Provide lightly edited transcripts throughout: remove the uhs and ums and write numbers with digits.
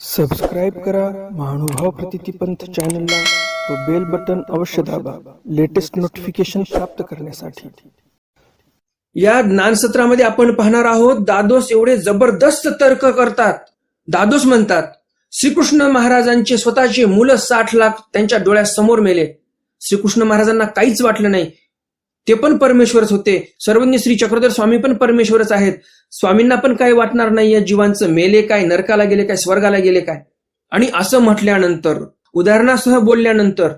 Subscribe करा महानुभाव प्रतिपंथ चॅनलला व बेल बटन अवश्य दाबा लेटेस्ट नोटिफिकेशन प्राप्त करण्यासाठी। या ज्ञानसत्रामध्ये आपण पाहणार आहोत दादोस एवढे जबरदस्त तर्क करतात। दादोस म्हणतात श्रीकृष्ण महाराजांचे स्वतःचे मुलं 60 लाख त्यांच्या डोळ्यासमोर मेले, श्रीकृष्ण महाराजांना काहीच वाटलं नाही, ते पण परमेश्वरच होते, सर्वज्ञ श्री चक्रधर स्वामी पण परमेश्वरच आहेत, स्वामींना पण काही वाटणार नाही या जीवांचं मेले काय, नरकाला गेले काय, स्वर्गाला गेले काय। आणि असं म्हटल्यानंतर उदाहरणासह बोलल्यानंतर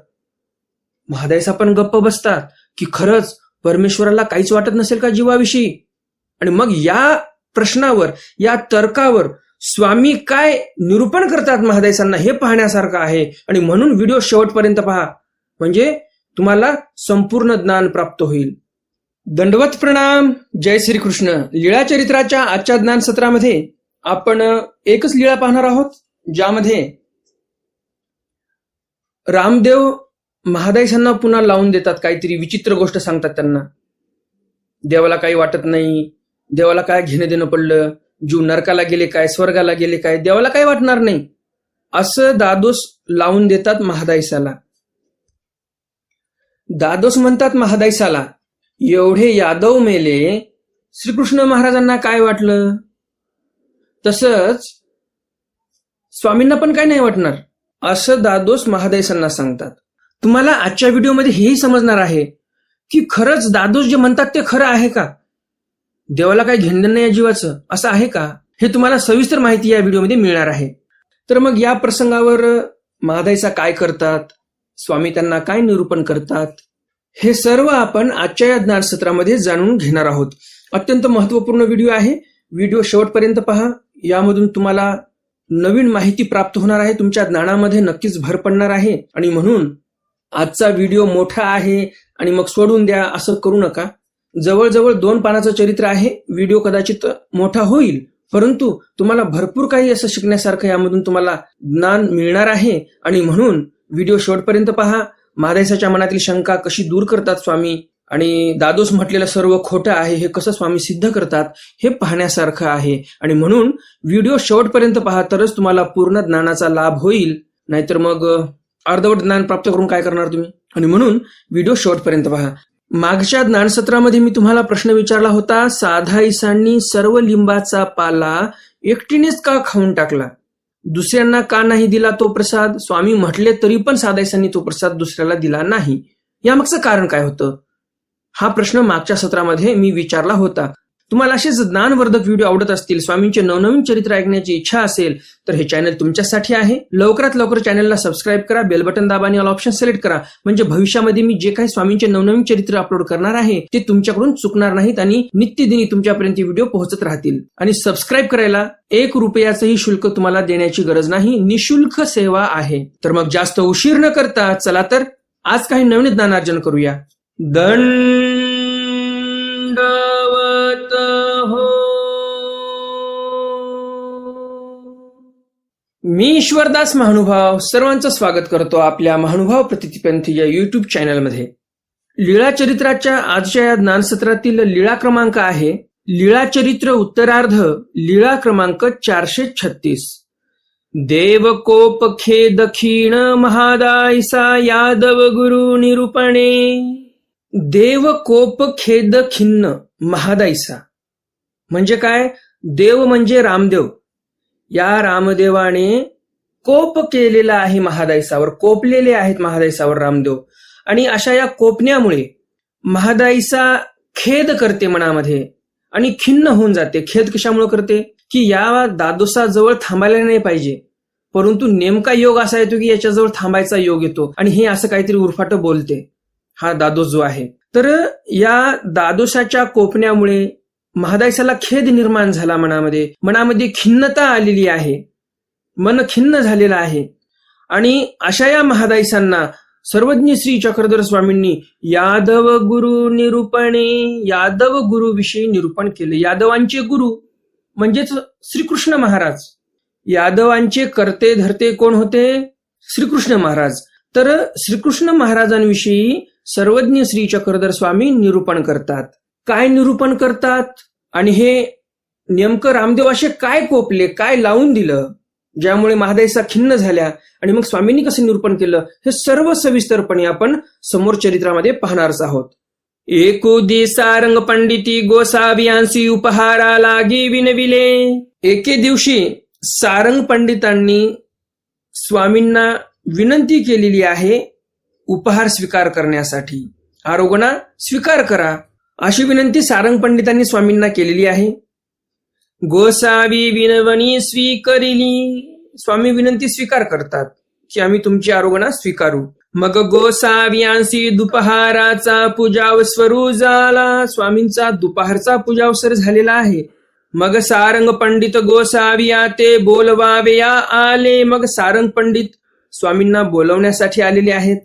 महादायसा पण गप्प बसतात की खरंच परमेश्वराला काहीच वाटत नसेल का जीवाविषयी। आणि मग या प्रश्नावर या तर्कावर स्वामी काय निरूपण करतात महादायसांना हे पाहण्यासारखं आहे। आणि म्हणून व्हिडिओ शेवटपर्यंत पहा, म्हणजे तुम्हाला संपूर्ण ज्ञान प्राप्त होईल। दंडवत प्रणाम, जय श्रीकृष्ण। लीळा चरित्राच्या आजच्या ज्ञान सत्रामध्ये आपण एकच लीळा पाहणार आहोत, ज्यामध्ये रामदेव महादायसांना पुन्हा लावून देतात, काहीतरी विचित्र गोष्ट सांगतात त्यांना। देवाला काही वाटत नाही, देवाला काय घेणं देणं पडलं, जीव नरकाला गेले काय, स्वर्गाला गेले काय, देवाला काही वाटणार नाही, असं दादोस लावून देतात महादायसाला। दादोस म्हणतात महादायसाला, एवढे यादव मेले, श्रीकृष्ण महाराजांना काय वाटलं, तसंच स्वामींना पण काय नाही वाटणार, असं दादोस महादायसांना सांगतात। तुम्हाला आजच्या व्हिडिओमध्ये हेही समजणार आहे की खरंच दादोस जे म्हणतात ते खरं आहे का, देवाला काय घेणं नाही या जीवाचं, असं आहे का, हे तुम्हाला सविस्तर माहिती या व्हिडिओमध्ये मिळणार आहे। तर मग या प्रसंगावर महादायसा काय करतात, स्वामी त्यांना काय निरूपण करतात, हे सर्व आपण आजच्या या ज्ञानसत्रामध्ये जाणून घेणार आहोत। अत्यंत महत्वपूर्ण व्हिडिओ आहे, व्हिडिओ शेवटपर्यंत पहा, यामधून तुम्हाला नवीन माहिती प्राप्त होणार आहे, तुमच्या ज्ञानामध्ये नक्कीच भर पडणार आहे। आणि म्हणून आजचा व्हिडिओ मोठा आहे आणि मग सोडून द्या असं करू नका। जवळजवळ 2 पानाचं चरित्र आहे, व्हिडिओ कदाचित मोठा होईल, परंतु तुम्हाला भरपूर काही असं शिकण्यासारखं यामधून तुम्हाला ज्ञान मिळणार आहे। आणि म्हणून व्हिडिओ शेवटपर्यंत पहा, महादायसाच्या मनातील शंका कशी दूर करतात स्वामी, आणि दादोस म्हटलेलं सर्व खोटं आहे हे कसं स्वामी सिद्ध करतात हे पाहण्यासारखं आहे। आणि म्हणून व्हिडिओ शेवटपर्यंत पहा, तरच तुम्हाला पूर्ण ज्ञानाचा लाभ होईल, नाहीतर मग अर्धवट ज्ञान प्राप्त करून काय करणार तुम्ही। आणि म्हणून व्हिडिओ शेवटपर्यंत पहा। मागच्या ज्ञानसत्रामध्ये मी तुम्हाला प्रश्न विचारला होता, साधाईसांनी सर्व लिंबाचा पाला एकटीनेच का खाऊन टाकला, दुसऱ्यांना का नाही दिला तो प्रसाद, स्वामी म्हटले तरी पण साधाईसांनी तो प्रसाद दुसऱ्याला दिला नाही, यामागचं कारण काय होतं, हा प्रश्न मागच्या सत्रामध्ये मी विचारला होता। तुम्हाला असेच ज्ञानवर्धक व्हिडिओ आवडत असतील, स्वामींचे नवनवीन चरित्र ऐकण्याची इच्छा असेल तर हे चॅनल तुमच्यासाठी आहे। लवकरात लवकर चॅनलला सबस्क्राईब करा, बेल बटन दाबा आणि ऑल ऑप्शन सिलेक्ट करा, म्हणजे भविष्यामध्ये मी जे काही स्वामींचे नवनवीन चरित्र अपलोड करणार आहे ते तुमच्याकडून चुकणार नाहीत आणि नित्यदिनी तुमच्यापर्यंत व्हिडिओ पोहोचत राहतील। आणि सबस्क्राईब करायला 1 रुपयाचंही शुल्क तुम्हाला देण्याची गरज नाही, निशुल्क सेवा आहे। तर मग जास्त उशीर न करता चला तर आज काही नवीन ज्ञानार्जन करूया। दंडवत हो। मी ईश्वरदास महानुभाव सर्वांचं स्वागत करतो आपल्या महानुभाव प्रतिपंथ या युट्यूब चॅनलमध्ये। लीळा चरित्राच्या आजच्या या ज्ञानसत्रातील लीळा क्रमांक आहे लीळा चरित्र उत्तरार्ध, लीळा क्रमांक 436। देव कोप खेद क्षीण महादायसा यादव गुरु निरूपणे। देव कोप खेद खिन्न महादायसा म्हणजे काय, देव म्हणजे रामदेव, या रामदेवाने कोप केलेला आहे महादायसावर, कोपलेले आहेत महादायसावर रामदेव। आणि अशा या कोपण्यामुळे महादायसा खेद करते मनामध्ये आणि खिन्न होऊन जाते। खेद कशामुळे करते की या दादोसाजवळ थांबायला नाही पाहिजे, परंतु नेमका योग असा येतो की याच्याजवळ थांबायचा योग येतो आणि हे असं काहीतरी उरफाट बोलते हा दादोस जो आहे। तर या दादोसाच्या कोपण्यामुळे महादायसाला खेद निर्माण झाला, मनामध्ये खिन्नता आलेली आहे, मन खिन्न झालेलं आहे। आणि अशा या महादायसांना सर्वज्ञ श्री चक्रधर स्वामींनी यादव गुरु निरूपणे, यादव गुरु विषयी निरूपण केले। यादवांचे गुरु म्हणजेच श्रीकृष्ण महाराज, यादवांचे करते धरते कोण होते, श्रीकृष्ण महाराज। तर श्रीकृष्ण महाराजांविषयी सर्वज्ञ श्री चक्रधर स्वामी निरूपण करतात। काय निरूपण करतात आणि हे नेमकं रामदेव असे काय कोपले, काय लावून दिलं, ज्यामुळे महादाईसा खिन्न झाल्या आणि मग स्वामींनी कसं निरूपण केलं हे सर्व सविस्तरपणे आपण समोर चरित्रामध्ये पाहणारच आहोत. एकुदी सारंग पंडिती गोसावियांसी उपहारा लागी विनविले. एके दिवशी सारंग पंडितांनी स्वामींना विनंती केलेली आहे उपहार स्वीकार करण्यासाठी. आरोगणा स्वीकार करा अशी विनंती सारंग पंडितांनी स्वामींना केलेली आहे. गोसावी विनवणी स्वीकरिली. स्वामी विनंती स्वीकार करतात की आम्ही तुमची आरोगणा स्वीकारू. मग गोसावियांसी दुपहाराचा पूजावस्वरू झाला. स्वामींचा दुपारचा पूजावसर झालेला आहे. मग सारंग पंडित गोसाविया ते बोलवावेया आले. मग सारंग पंडित स्वामींना बोलवण्यासाठी आलेले आहेत.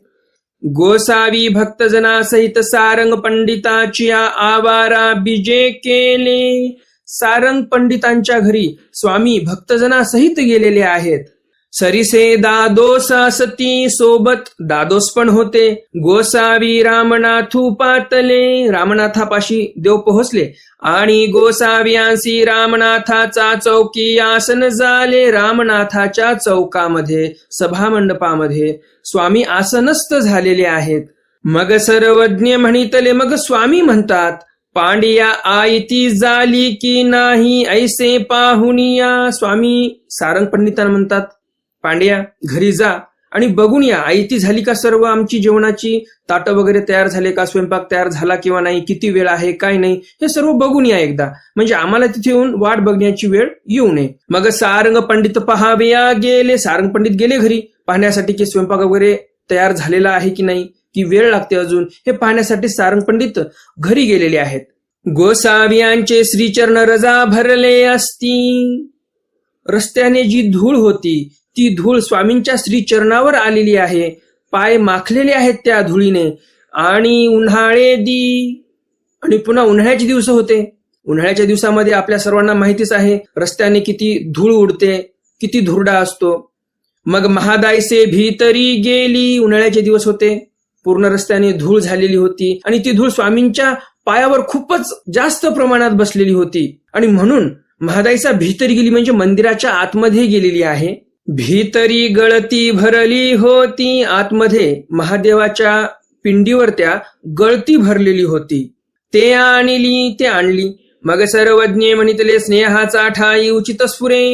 गोसावी भक्तजनासहित सारंग पंडिताची आवारा बीजे केले. सारंग पंडितांच्या घरी स्वामी भक्तजनासहित गेलेले आहेत. सरिसे दादोस असती. सोबत दादोस पण होते. गोसावी रामनाथू पातले. रामनाथापाशी देव पोहोचले आणि गोसावियांसी रामनाथाचा चौकी आसन झाले. रामनाथाच्या चौकामध्ये सभामंडपामध्ये स्वामी आसनस्थ झालेले आहेत. मग सर्वज्ञ म्हणितले. मग स्वामी म्हणतात पांडिया आयती झाली की नाही ऐसे पाहुनिया. स्वामी सारंग पंडितांना म्हणतात पांड्या घरी जा आणि बघून या आयती झाली का सर्व आमची जेवणाची ताटं वगैरे तयार झाले का, स्वयंपाक तयार झाला किंवा नाही, किती वेळ आहे काय नाही हे सर्व बघून या एकदा, म्हणजे आम्हाला तिथे येऊन वाट बघण्याची वेळ येऊ नये. मग सारंग पंडित पहाव्या गेले. सारंग पंडित गेले घरी पाहण्यासाठी की स्वयंपाक वगैरे तयार झालेला आहे की नाही, की वेळ लागते अजून, हे पाहण्यासाठी सारंग पंडित घरी गेलेले आहेत. गोसावियांचे श्रीचरण रजा भरले असती. रस्त्याने जी धूळ होती ती धूळ स्वामींच्या श्रीचरणावर आलेली आहे. पाय माखलेले आहेत त्या धुळीने. आणि उन्हाळे आणि पुन्हा उन्हाळ्याचे दिवस होते. उन्हाळ्याच्या दिवसामध्ये आपल्या सर्वांना माहितीच आहे रस्त्याने किती धूळ उडते, किती धुरडा असतो. मग महादायसे भीतरी गेली. उन्हाळ्याचे दिवस होते, पूर्ण रस्त्याने धूळ झालेली होती आणि ती धूळ स्वामींच्या पायावर खूपच जास्त प्रमाणात बसलेली होती आणि म्हणून महादाईसा भीतरी गेली म्हणजे मंदिराच्या आतमध्ये गेलेली आहे. भीतरी गळती भरली होती. आतमध्ये महादेवाच्या पिंडीवर त्या गळती भरलेली होती. ते आणली. मग सर्वज्ञ म्हणितले स्नेहाचा ठाई उचित स्फुरे.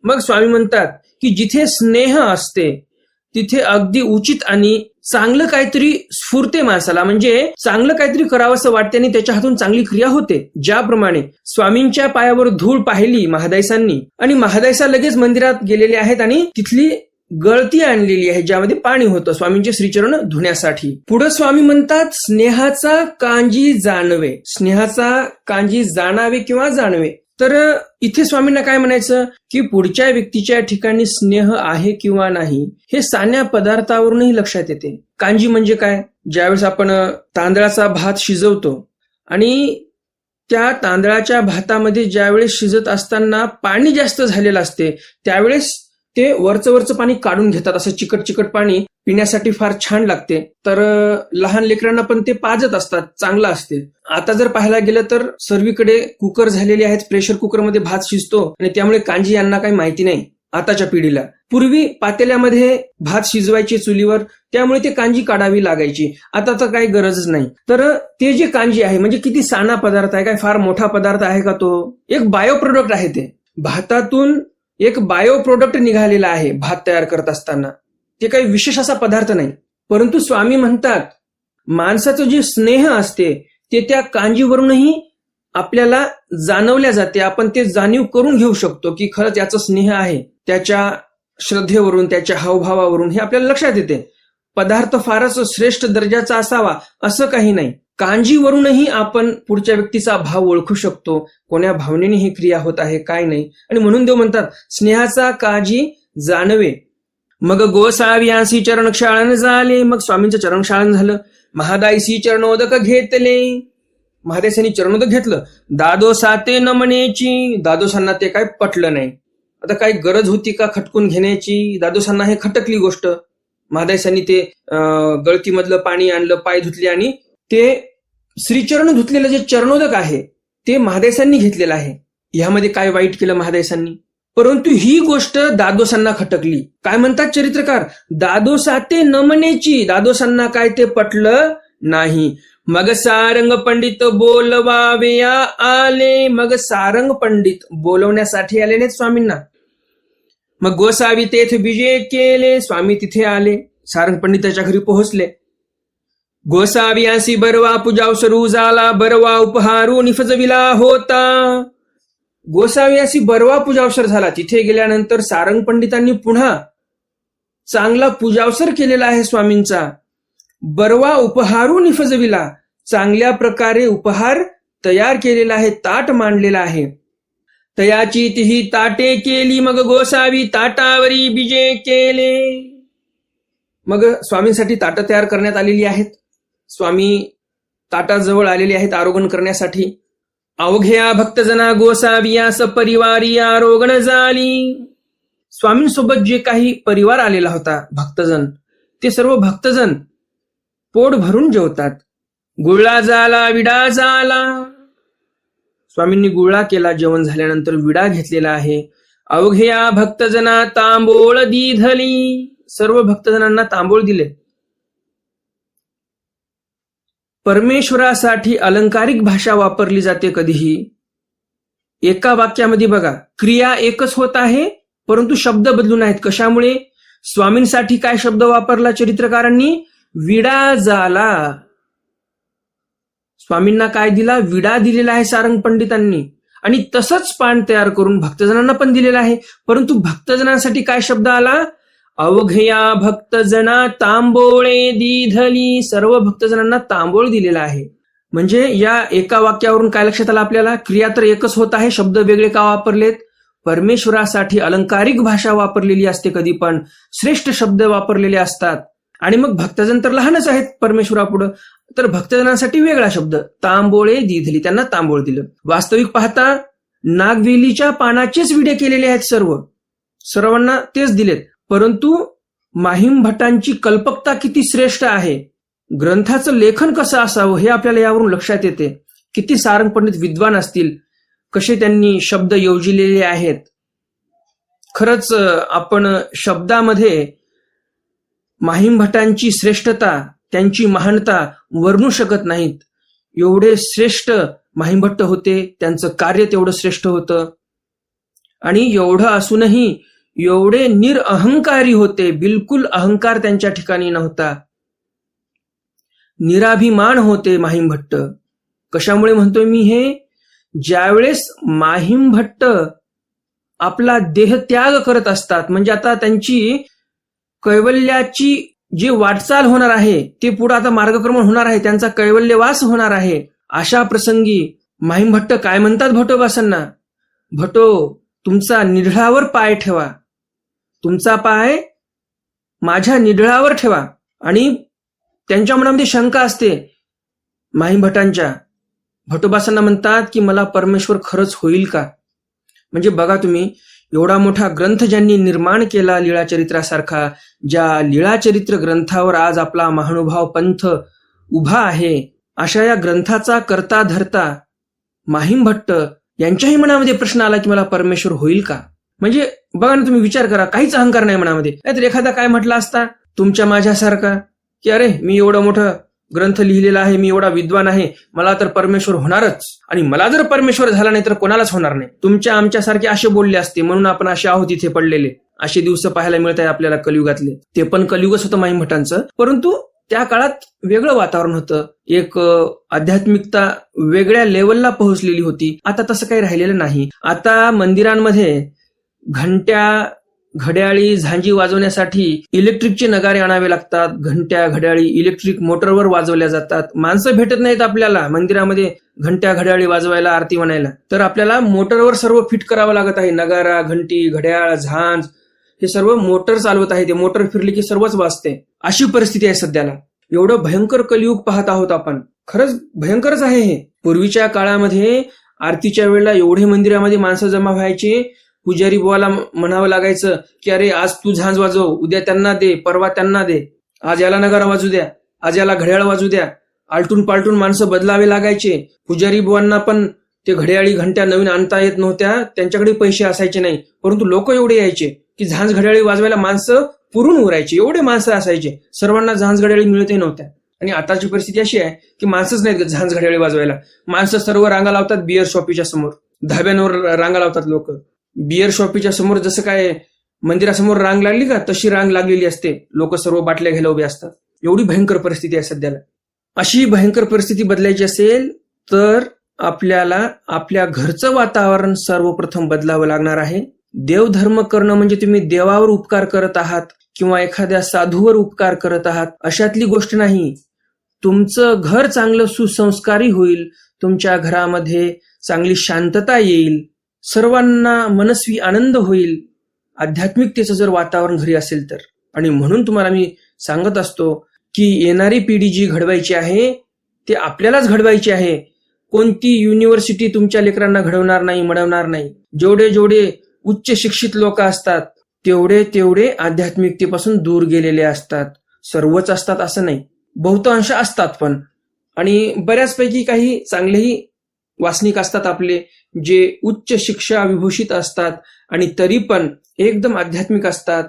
मग स्वामी म्हणतात की जिथे स्नेह असते तिथे अगदी उचित आणि चांगलं काहीतरी स्फुरते माणसाला, म्हणजे चांगलं काहीतरी करावंसं वाटते आणि त्याच्या हातून चांगली क्रिया होते. ज्याप्रमाणे स्वामींच्या पायावर धूळ पाहिली महादाईसांनी आणि महादाईसा लगेच मंदिरात गेलेले आहेत आणि तिथली गळती आणलेली आहे ज्यामध्ये पाणी होतं स्वामींचे श्रीचरण धुण्यासाठी. पुढे स्वामी म्हणतात स्नेहाचा कांजी जाणवे. स्नेहाचा कांजी जाणावे किंवा जाणवे. तर इथे स्वामींना काय म्हणायचं की पुढच्या व्यक्तीच्या ठिकाणी स्नेह आहे किंवा नाही हे सान्या पदार्थावरूनही लक्षात येते. कांजी म्हणजे काय, ज्यावेळेस आपण तांदळाचा भात शिजवतो आणि त्या तांदळाच्या भातामध्ये ज्यावेळेस शिजत असताना पाणी जास्त झालेलं असते त्यावेळेस ते वरचं पाणी काढून घेतात. असं चिकट पाणी पिण्यासाठी फार छान लागते. तर लहान लेकरांना पण ते पाजत असतात, चांगलं असते. आता जर पाहायला गेलं तर सर्वीकडे कुकर झालेले आहेत, प्रेशर कुकरमध्ये भात शिजतो आणि त्यामुळे कांजी यांना काही माहिती नाही आताच्या पिढीला. पूर्वी पातेल्यामध्ये भात शिजवायचे चुलीवर, त्यामुळे ते कांजी काढावी लागायची. आता तर काही गरजच नाही. तर ते जे कांजी आहे म्हणजे किती साना पदार्थ आहे, काय फार मोठा पदार्थ आहे का तो, एक बायो प्रोडक्ट आहे. ते भातातून एक बायो प्रोडक्ट निघालेला आहे भात तयार करत असताना. ते काही विशेष असा पदार्थ नाही. परंतु स्वामी म्हणतात माणसाचं जे स्नेह असते ते त्या कांजीवरूनही आपल्याला जाणवल्या जाते. आपण ते जाणीव करून घेऊ शकतो की खरंच याचा स्नेह आहे. त्याच्या श्रद्धेवरून, त्याच्या हावभावावरून हे आपल्याला लक्षात येते. पदार्थ फारच श्रेष्ठ दर्जाचा असावा असं काही नाही. कांजीवरूनही आपण पुढच्या व्यक्तीचा भाव ओळखू शकतो, कोण्या भावनेने ही क्रिया होत आहे काय नाही. आणि म्हणून देव म्हणतात स्नेहाचा काजी जाणवे. मग गोसावियांसी चरणक्षाळन झाले. मग स्वामींचं चरणक्षाळन झालं. महादाईसी चरणोदक घेतले. महादाईसांनी चरणोदक घेतलं. दादोसाते नमनेची. दादोसांना ते काय पटलं नाही. आता काय गरज होती का खटकून घेण्याची, दादोसांना हे खटकली गोष्ट. महादाईसांनी ते गळतीमधलं पाणी आणलं, पाय धुतले आणि ते श्रीचरण धुतलेलं जे चरणोदक आहे ते महादाईसांनी घेतलेलं आहे. ह्यामध्ये काय वाईट केलं महादाईसांनी, परंतु ही गोष्ट दादोसांना खटकली. काय म्हणतात चरित्रकार, दादोसा ते नमनेची, दादोसांना काय ते पटलं नाही. मग सारंग पंडित बोलवावेया आले. मग सारंग पंडित बोलवण्यासाठी आले नाहीत स्वामींना. मग गोसावी तेथे विजय केले. स्वामी तिथे आले, सारंग पंडिताच्या घरी पोहोचले. गोसावी असी बरवा पूजाव सरू झाला. बरवा उपहारू निफजविला होता. गोसावी अशी बरवा पूजावसर झाला. तिथे गेल्यानंतर सारंग पंडितांनी पुन्हा चांगला पूजावसर केलेला आहे स्वामींचा. बरवा उपहारू निफजविला, चांगल्या प्रकारे उपहार तयार केलेला आहे, ताट मांडलेला आहे. तयाची तिही ताटे केली. मग गोसावी ताटावरी विजय केले. मग स्वामींसाठी ताटं तयार करण्यात आलेली आहेत. स्वामी ताटाजवळ आलेले आहेत आरोगण करण्यासाठी. अवघ्या भक्तजना गोसाविया सपरिवारी आरोगण झाली. स्वामींसोबत जे काही परिवार आलेला होता भक्तजन, ते सर्व भक्तजन पोट भरून जेवतात. गुळा झाला विडा झाला. स्वामींनी गुळा केला. जेवण झाल्यानंतर विडा घेतलेला आहे. अवघ्या भक्तजना तांबोळ दिधली. सर्व भक्तजनांना तांबोळ दिले. परमेश्वरासाठी अलंकारिक भाषा वापरली जाते कधीही. एका वाक्यामध्ये बघा, क्रिया एकच होत आहे परंतु शब्द बदलून आहेत. कशामुळे? स्वामींसाठी काय शब्द वापरला चरित्रकारांनी? विडा झाला. स्वामींना काय दिला? विडा दिलेला आहे सारंग पंडितांनी. आणि तसंच पान तयार करून भक्तजनांना पण दिलेलं आहे. परंतु भक्तजनांसाठी काय शब्द आला? अवघया भक्तजना तांबोळे दिधली. सर्व भक्तजनांना तांबोळ दिलेला आहे. म्हणजे या एका वाक्यावरून काय लक्षात आलं आपल्याला? क्रिया तर एकच होत आहे, शब्द वेगळे का वापरलेत? परमेश्वरासाठी अलंकारिक भाषा वापरलेली असते, कधी पण श्रेष्ठ शब्द वापरलेले असतात. आणि मग भक्तजन तर लहानच आहेत परमेश्वरापुढं, तर भक्तजनांसाठी वेगळा शब्द, तांबोळे दिधली, त्यांना तांबोळ दिलं. वास्तविक पाहता नागवेलीच्या पानाचेच विडे केलेले आहेत, सर्वांना तेच दिलेत. परंतु माहीम भट्टांची कल्पकता किती श्रेष्ठ आहे, ग्रंथाचं लेखन कसं असावं हे आपल्याला यावरून लक्षात येते. किती सारंग पंडित विद्वान असतील, कसे त्यांनी शब्द योजिलेले आहेत. खरंच आपण शब्दामध्ये माहीम भट्टांची श्रेष्ठता, त्यांची महानता वर्णू शकत नाहीत. एवढे श्रेष्ठ माहीम भट्ट होते, त्यांचं कार्य तेवढं श्रेष्ठ होतं. आणि एवढं असूनही एवढे निरअहंकारी होते, बिलकुल अहंकार त्यांच्या ठिकाणी नव्हता. निराभिमान होते माहीम भट्ट. कशामुळे म्हणतोय मी हे? ज्यावेळेस माहीम भट्ट आपला देहत्याग करत असतात, म्हणजे आता त्यांची कैवल्याची जी वाटचाल होणार आहे, ते पुढे आता मार्गक्रमण होणार आहे, त्यांचा कैवल्यवास होणार आहे, अशा प्रसंगी माहीम भट्ट काय म्हणतात भटोबासांना? भटो, तुमचा निढळावर पाय ठेवा, तुमचा पाय माझ्या निढळावर ठेवा. आणि त्यांच्या मनामध्ये शंका असते माहीम भट्टांच्या. भटोबासांना म्हणतात की मला परमेश्वर खरंच होईल का? म्हणजे बघा तुम्ही, एवढा मोठा ग्रंथ ज्यांनी निर्माण केला लीळाचरित्रासारखा, ज्या लीळाचरित्र ग्रंथावर आज आपला महानुभाव पंथ उभा आहे, अशा या ग्रंथाचा करता धरता माहीम भट्ट यांच्याही मनामध्ये प्रश्न आला की मला परमेश्वर होईल का? म्हणजे बघा ना, तुम्ही विचार करा, काहीच अहंकार नाही मनामध्ये. नाहीतर एखादा काय म्हटला असता तुमच्या माझ्यासारखा की अरे मी एवढं मोठं ग्रंथ लिहिलेला आहे, मी एवढा विद्वान आहे, मला तर परमेश्वर होणारच, आणि मला जर परमेश्वर झाला नाही तर कोणालाच होणार नाही. तुमच्या आमच्यासारखे असे बोलले असते, म्हणून आपण असे आहोत इथे पडलेले. असे दिवस पाहायला मिळत आहे आपल्याला कलियुगातले. ते पण कलियुगच होतं माहीम भट्टांचं, परंतु त्या काळात वेगळं वातावरण होतं. एक आध्यात्मिकता वेगळ्या लेवलला पोहोचलेली होती. आता तसं काही राहिलेलं नाही. आता मंदिरांमध्ये घंट्या, घड्याळी, झांजी वाजवण्यासाठी इलेक्ट्रिकचे नगारे आणावे लागतात. घंट्या, घड्याळी इलेक्ट्रिक मोटरवर वाजवल्या जातात. माणसं भेटत नाहीत आपल्याला मंदिरामध्ये घंट्या, घड्याळी वाजवायला, आरती म्हणायला, तर आपल्याला मोटरवर सर्व फिट करावं लागत आहे. नगारा, घंटी, घड्याळ, झांज हे सर्व मोटर चालवत आहे. ते मोटर फिरली की सर्वच वाजते. अशी परिस्थिती आहे सध्याला. एवढं भयंकर कलियुग पाहत आहोत आपण. खरंच भयंकरच आहे हे. पूर्वीच्या काळामध्ये आरतीच्या वेळेला एवढे मंदिरामध्ये माणसं जमा व्हायचे, पुजारी बुवाला म्हणावं लागायचं की अरे आज तू झांज वाजव, उद्या त्यांना दे, परवा त्यांना दे, आज याला नगारा वाजू द्या, आज याला घड्याळ वाजू द्या. आलटून पालटून माणसं बदलावे लागायचे. पुजारी बुवांना पण ते घड्याळी घंट्या नवीन आणता येत नव्हत्या, त्यांच्याकडे पैसे असायचे नाही, परंतु लोक एवढे यायचे की झांज घड्याळी वाजवायला माणसं पुरून उरायचे, एवढे माणसं असायचे. सर्वांना झांज घड्याळी मिळतही नव्हत्या. आणि आताची परिस्थिती अशी आहे की माणसंच नाहीत झांज घड्याळी वाजवायला. माणसं सर्व रांगा लावतात बिअर शॉपीच्या समोर, धाब्यांवर रांगा लावतात लोक. बिअर शॉपीच्या समोर जसं काय मंदिरासमोर रांग लागली का, तशी रांग लागलेली असते. लोक सर्व बाटल्या घ्यायला उभे असतात. एवढी भयंकर परिस्थिती आहे सध्याला. अशी भयंकर परिस्थिती बदलायची असेल तर आपल्याला आपल्या घरचं वातावरण सर्वप्रथम बदलावं लागणार आहे. देवधर्म करणं म्हणजे तुम्ही देवावर उपकार करत आहात किंवा एखाद्या साधूवर उपकार करत आहात अशातली गोष्ट नाही. तुमचं घर चांगलं सुसंस्कारी होईल, तुमच्या घरामध्ये चांगली शांतता येईल, सर्वांना मनस्वी आनंद होईल, आध्यात्मिकतेचं जर वातावरण घरी असेल तर. आणि म्हणून तुम्हाला मी सांगत असतो की येणारी पिढी जी घडवायची आहे ते आपल्यालाच घडवायची आहे. कोणती युनिव्हर्सिटी तुमच्या लेकरांना घडवणार नाही, मडवणार नाही. जेवढे जेवढे उच्च शिक्षित लोक असतात तेवढे तेवढे आध्यात्मिकतेपासून दूर गेलेले असतात. सर्वच असतात असं नाही, बहुतांश असतात पण. आणि बऱ्याचपैकी काही चांगलेही वासनिक असतात आपले, जे उच्च शिक्षा विभूषित असतात आणि तरी पण एकदम आध्यात्मिक असतात.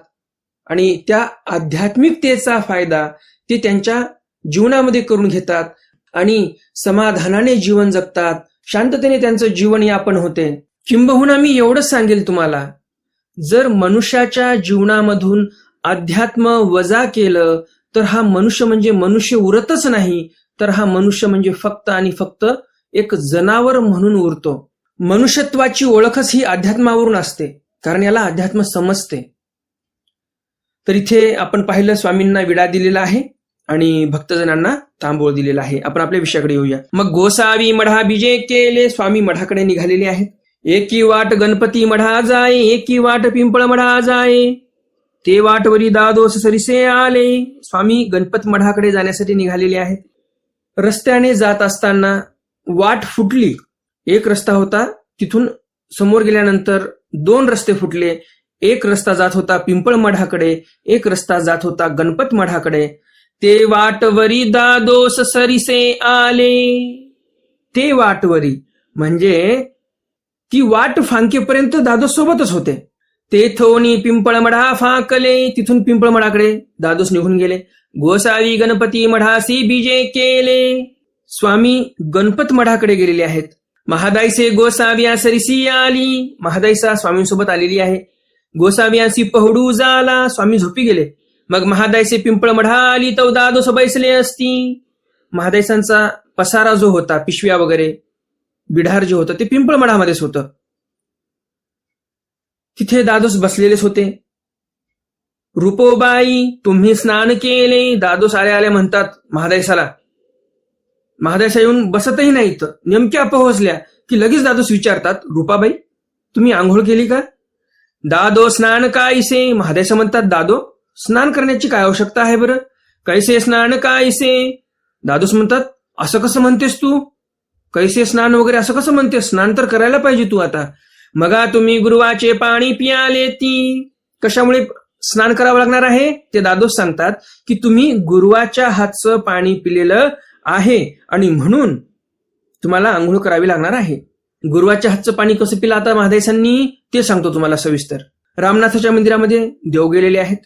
आणि त्या आध्यात्मिकतेचा फायदा ते त्यांच्या जीवनामध्ये करून घेतात आणि समाधानाने जीवन जगतात, शांततेने त्यांचं जीवन यापन होते. किंबहुना मी एवढंच सांगेल तुम्हाला, जर मनुष्याच्या जीवनामधून अध्यात्म वजा केलं तर हा मनुष्य म्हणजे मनुष्य उरतच नाही, तर हा मनुष्य म्हणजे फक्त आणि फक्त एक जनावर म्हणून उरतो. मनुष्यत्वाची ओळखच ही अध्यात्मावरून असते, कारण याला अध्यात्म समजते. तर इथे आपण पाहिलं स्वामींना विडा दिलेला आहे आणि भक्तजनांना तांबूळ दिलेला आहे. आपण आपल्या विषयाकडे येऊया. मग गोसावी मढा बीजे केले, स्वामी मढाकडे निघालेले आहेत. एकी वाट गणपती मढा जाय, एकी वाट पिंपळ मढा जाय, ते वाटवरी दादोस सरिसे आले. स्वामी गणपत मढाकडे जाण्यासाठी निघालेले आहेत. रस्त्याने जात असताना वाट फुटली. एक रस्ता होता, तिथून समोर गेल्यानंतर दोन रस्ते फुटले. एक रस्ता जात होता पिंपळ मढाकडे, एक रस्ता जात होता गणपत मढाकडे. ते वाटवरी दादोस सरिसे आले. ते वाटवरी म्हणजे ती वाट फांकेपर्यंत दादोस सोबतच होते. तेथोनी पिंपळ मढा फाकले, तिथून पिंपळ मढाकडे दादोस निघून गेले. गोसावी गणपती मढासी बीजे केले, स्वामी गणपत मढाकडे गेलेले आहेत. महादाईसे गोसाव्या सरिसी आली, महादाईसा स्वामींसोबत आलेली आहे. गोसाव्यांशी पहडू झाला, स्वामी झोपी गेले. मग महादाईसे पिंपळ मढा आली, तो दादोस बैसले असती. महादाईसांचा पसारा जो होता, पिशव्या वगैरे बिढार जे होतं ते पिंपळ मढामध्येच होतं. तिथे दादोस बसलेलेच होते. रुपोबाई तुम्ही स्नान केले, दादोस आल्या आल्या म्हणतात महादाईसाला. महादाईसा येऊन बसतही नाहीत, नेमक्या पोहोचल्या की लगेच दादोस विचारतात, रुपाबाई तुम्ही आंघोळ केली का? दादो स्नान कायसे, महादाईसा म्हणतात, दादो स्नान करण्याची काय आवश्यकता आहे बरं? कैसे स्नान कायसे, दादोस म्हणतात, असं कसं म्हणतेस तू? कैसे स्नान वगैरे असं कसं म्हणतेस? स्नान तर करायला पाहिजे तू आता. मगा तुम्ही गुरुवाचे पाणी पियाले ती, कशामुळे स्नान करावं लागणार आहे ते दादोस सांगतात की तुम्ही गुरुवाच्या हातचं पाणी पिलेलं आहे आणि म्हणून तुम्हाला आंघोळ करावी लागणार आहे. गुरुवाच्या हातचं पाणी कसं पिलं आता महादाईसांनी ते सांगतो तुम्हाला सविस्तर. रामनाथाच्या मंदिरामध्ये देव गेलेले आहेत.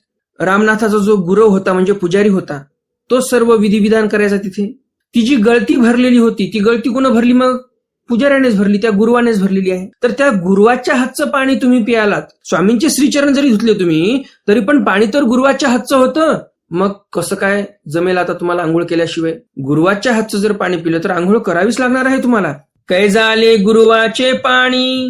रामनाथाचा जो गुरव होता म्हणजे पुजारी होता, तो सर्व विधिविधान करायचा तिथे. ती जी गळती भरलेली होती, ती गळती कोण भरली? मग पुजाऱ्यानेच भरली, त्या गुरुवानेच भरलेली आहे. तर त्या गुरुवाच्या हातचं पाणी तुम्ही पियालात. स्वामींचे श्रीचरण जरी धुतले तुम्ही तरी पण पाणी तर गुरुवाच्या हातचं होतं. मग कसं काय जमेल आता तुम्हाला आंघोळ केल्याशिवाय? गुरुवाच्या हातचं जर पाणी पिलं तर आंघोळ करावीच लागणार आहे तुम्हाला. कै झाले गुरुवाचे पाणी,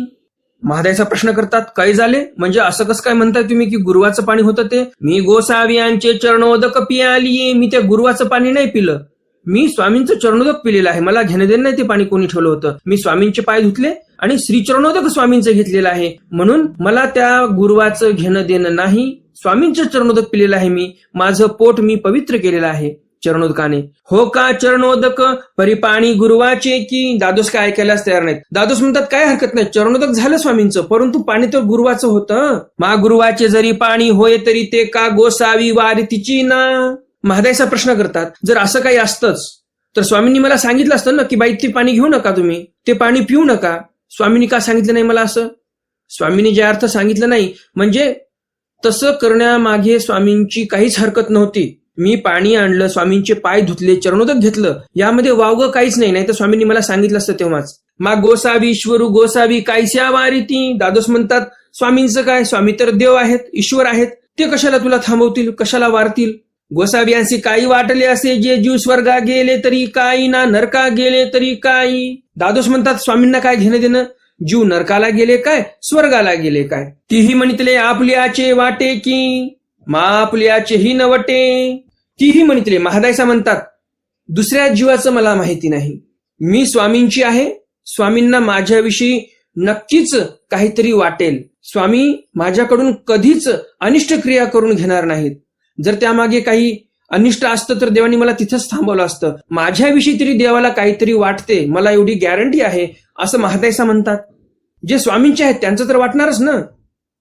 महादाईचा प्रश्न करतात, काय झाले म्हणजे असं कसं काय म्हणताय तुम्ही की गुरुवाचं पाणी होतं ते? मी गोसाव्यांचे चरणोदक पियाली, मी त्या गुरुवाचं पाणी नाही पिलं, मी स्वामींचं चरणोदक पिलेलं आहे. मला घेणं देणं नाही ते पाणी कोणी ठेवलं होतं. मी स्वामींचे पाय धुतले आणि श्री चरणोदक स्वामींचं घेतलेलं आहे, म्हणून मला त्या गुरुवाचं घेणं देणं नाही. स्वामींचं चरणोदक पिलेलं आहे मी, माझं पोट मी पवित्र केलेलं आहे चरणोदकाने. हो का चरणोदक परिपाणी गुरुवाचे की? दादोस काय ऐकायलाच तयार नाहीत. दादोस म्हणतात काय हरकत नाही, चरणोदक झालं स्वामींचं, परंतु पाणी तर गुरुवाचं होतं. मा गुरुवाचे जरी पाणी होय तरी ते का गोसावी वारी तिची ना? महादाईचा प्रश्न करतात, जर असं काही असतंच तर स्वामींनी मला सांगितलं असतं ना की बाई ते पाणी घेऊ नका, तुम्ही ते पाणी पिऊ नका. स्वामींनी का सांगितलं नाही मला असं? स्वामींनी जे अर्थ सांगितलं नाही म्हणजे तसं करण्यामागे स्वामींची काहीच हरकत नव्हती. मी पाणी आणलं, स्वामींचे पाय धुतले, चरणोदक घेतलं, यामध्ये वावगं काहीच नाही. तर स्वामींनी मला सांगितलं असतं तेव्हाच. मा गोसावी ईश्वरू गोसावी कायस्या वारिती. दादोस म्हणतात स्वामींचं काय, स्वामी तर देव आहेत, ईश्वर आहेत, ते कशाला तुला थांबवतील, कशाला वारतील. गोसावियांशी काही वाटले असे, जे जीव स्वर्गा गेले तरी काही ना नरका गेले तरी काही. दादोस म्हणतात स्वामींना काय घेणं देणं, जीव नरकाला गेले काय स्वर्गाला गेले काय. तीही म्हणितले आपल्याचे वाटे की मा आपल्याचेही नवटे. तीही म्हणितले, महादायसा म्हणतात दुसऱ्या जीवाचं मला माहिती नाही, मी स्वामींची आहे, स्वामींना माझ्याविषयी नक्कीच काहीतरी वाटेल, स्वामी माझ्याकडून कधीच अनिष्ट क्रिया करून घेणार नाहीत. जर त्यामागे काही अनिष्ट असतं तर देवानी मला तिथंच थांबवलं असतं. माझ्याविषयी तरी देवाला काहीतरी वाटते, मला एवढी गॅरंटी आहे, असं महादायसा म्हणतात. जे स्वामींचे आहेत त्यांचं तर वाटणारच ना.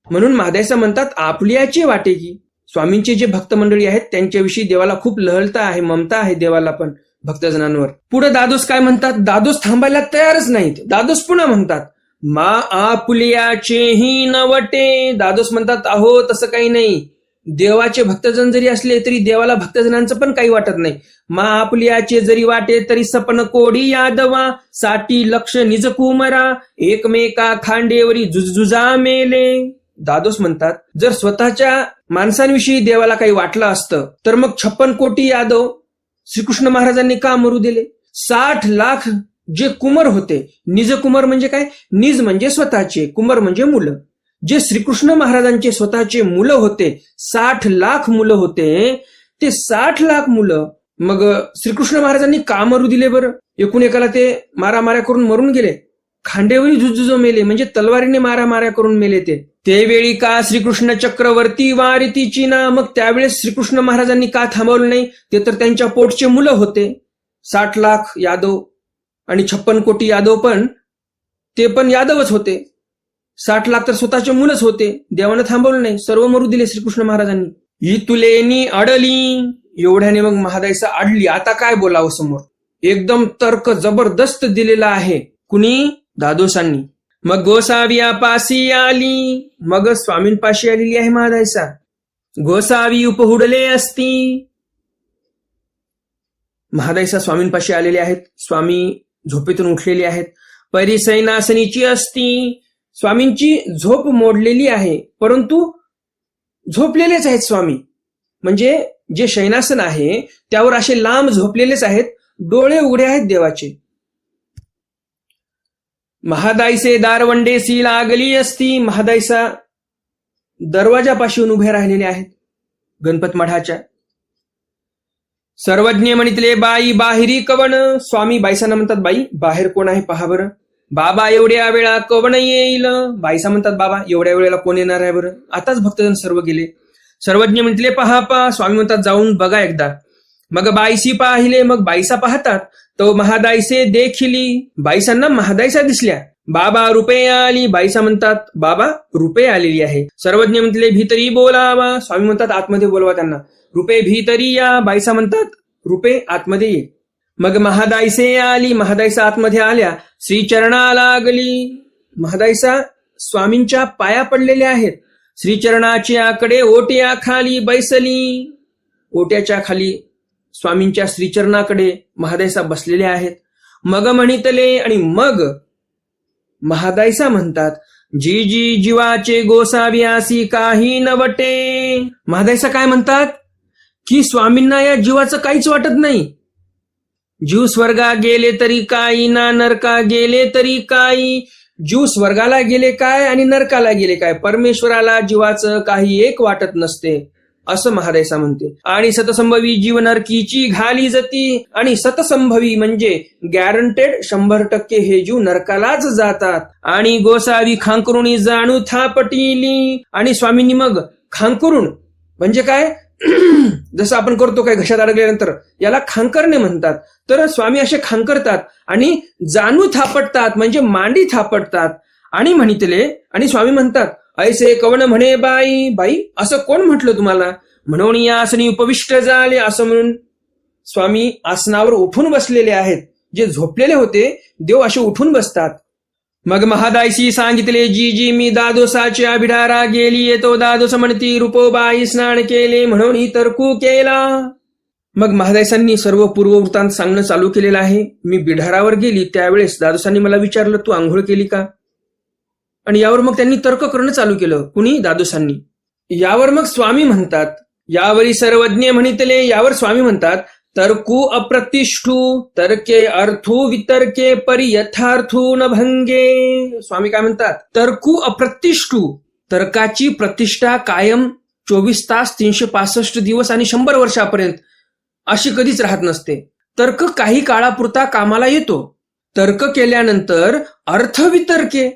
म्हणून महादायसा म्हणतात आपल्याचे वाटे की. स्वामींचे जे भक्त मंडळी आहेत त्यांच्याविषयी देवाला खूप लहलता आहे, ममता आहे देवाला पण भक्तजनांवर. पुढे दादोस काय म्हणतात, दादोस थांबायला तयारच नाहीत. दादोस पुन्हा म्हणतात मा आपुल्याचेही नवटे. दादोस म्हणतात अहो तसं काही नाही, देवाचे भक्तजन जरी असले तरी देवाला भक्तजनांचं पण काही वाटत नाही. मा आपल्याचे जरी वाटे तरी सपन कोडी यादवा, साठी लक्ष निज कुमरा, एकमेका खांडेवरी जुजजुजा मेले. दादोस म्हणतात जर स्वतःच्या माणसांविषयी देवाला काही वाटलं असतं तर मग 56 कोटी यादव श्रीकृष्ण महाराजांनी का मरू दिले. 60 लाख जे कुमर होते, निज कुमर म्हणजे काय, निज म्हणजे स्वतःचे, कुमर म्हणजे मुलं, जे श्रीकृष्ण महाराजांचे स्वतःचे मुलं होते, 60 लाख मुलं होते, ते 60 लाख मुलं मग श्रीकृष्ण महाराजांनी का मरू दिले बरं. एकूण एकाला ते मारामाऱ्या करून मरून गेले, खांडेवरी झुजझुजो मेले म्हणजे तलवारीने मारामाऱ्या करून मेले. ते वेळी का श्रीकृष्ण चक्रवर्ती वारितीची ना. मग त्यावेळेस श्रीकृष्ण महाराजांनी का थांबवलं नाही, ते तर त्यांच्या पोटचे मुलं होते. 60 लाख यादव आणि 56 कोटी यादव पण ते पण यादवच होते. 60 लाख तर स्वतःचे मुलंच होते. देवानं थांबवलं नाही, सर्व मरू दिले श्रीकृष्ण महाराजांनी. ही तुलेनी अडली. एवढ्याने मग महादायसा अडली. आता काय बोलावं समोर, एकदम तर्क जबरदस्त दिलेला आहे. कुणी, दादोसांनी. मग गोसाविया पाशी आली. मग स्वामींपाशी आलेली आहे महादायसा. गोसावी उपहुडले असती. महादायसा स्वामींपाशी आलेले आहेत. स्वामी झोपेतून उठलेले आहेत. परिसैनासनीची असती. स्वामींची झोप मोडलेली आहे, परंतु झोपलेलेच आहेत स्वामी. म्हणजे जे शयनासन आहे त्यावर असे लांब झोपलेलेच आहेत, डोळे उघडे आहेत देवाचे. महादायसे दारवंडेसी लागली असती. महादायसा दरवाजापासून उभे राहिलेले आहेत गणपत मठाच्या. सर्वज्ञ म्हणितले बाई बाहेरी कवण. स्वामी बाईसांना म्हणतात बाई बाहेर कोण आहे पहा बरं. बाबा एवढ्या वेळा कवण येईल. बाईसा म्हणतात बाबा एवढ्या वेळेला कोण येणार आहे बरं, आताच भक्तजन सर्व गेले. सर्वज्ञ म्हटले पहा पहा. स्वामी म्हणतात जाऊन बघा एकदा. मग बाईसी पाहिले. मग बाईसा पाहतात तो महादायसे देखिली. बाईसांना महादायसा दिसल्या. बाबा रुपये आली. बाईसा म्हणतात बाबा रुपये आलेली आहे. सर्वज्ञ म्हटले भीतरी बोलावा. स्वामी म्हणतात आतमध्ये बोलवा त्यांना. रुपये भीतरी या. बाईसा म्हणतात रुपये आतमध्ये ये. मग महादायसे आली. महादायसा आतमध्ये आल्या. श्रीचरणा लागली. महादायसा स्वामींच्या पाया पडलेल्या आहेत. श्रीचरणाच्या कडे ओट्या खाली बैसली. ओट्याच्या खाली स्वामींच्या श्रीचरणाकडे महादायसा बसलेले आहेत. मग म्हणितले आणि मग महादायसा म्हणतात जी जी जीवाचे गोसाव्यासी काही नवटे. महादायसा काय म्हणतात की स्वामींना या जीवाचं काहीच वाटत नाही. जीव स्वर्गा गेले तरी काही ना नरका गेले तरी काही. जीव स्वर्गाला गेले काय आणि नरकाला गेले काय, परमेश्वराला जीवाचं काही एक वाटत नसते असं महादायसा म्हणते. आणि सतसंभवी जीव नरकीची घाली जती. आणि सतसंभवी म्हणजे गॅरंटेड 100% हे जीव नरकालाच जातात. आणि गोसावी खांकरुणी जाणू थापटिली. आणि स्वामींनी मग खांकरुण म्हणजे काय, जसं आपण करतो काय घशात अडकल्यानंतर, याला खांकरणे म्हणतात. तर स्वामी असे खांकरतात आणि जाणू थापटतात म्हणजे मांडी थापटतात. आणि म्हणितले आणि स्वामी म्हणतात ऐसे कवण म्हणे बाई. बाई असं कोण म्हटलं तुम्हाला. म्हणून या आसनी उपविष्ट झाले. असं म्हणून स्वामी आसनावर उठून बसलेले आहेत. जे झोपलेले होते देव असे उठून बसतात. मग महादायसी सांगितले, जी मी दादोसाच्या बिडारा गेली येतो दादोस म्हणती रूपोबाई स्नान केले म्हणून तर्कू केला. मग महादायसांनी सर्व पूर्ववृत्तांत सांगणं चालू केलेलं आहे. मी बिढारावर गेली त्यावेळेस दादोसांनी मला विचारलं, तू आंघोळ केली का? आणि यावर मग त्यांनी तर्क करणं चालू केलं. कुणी? दादोसांनी. यावर मग स्वामी म्हणतात, यावरी सर्वज्ञ म्हणितले. यावर स्वामी म्हणतात, तर्कू अप्रतिष्ठू तर्के अर्थू वितर्के परी यथार्थू न भंगे. स्वामी काय म्हणतात? तर्कू अप्रतिष्ठू, तर्काची प्रतिष्ठा कायम 24 तास 365 दिवस आणि 100 वर्षापर्यंत अशी कधीच राहत नसते. तर्क काही काळापुरता कामाला येतो. तर्क केल्यानंतर अर्थवितर्के,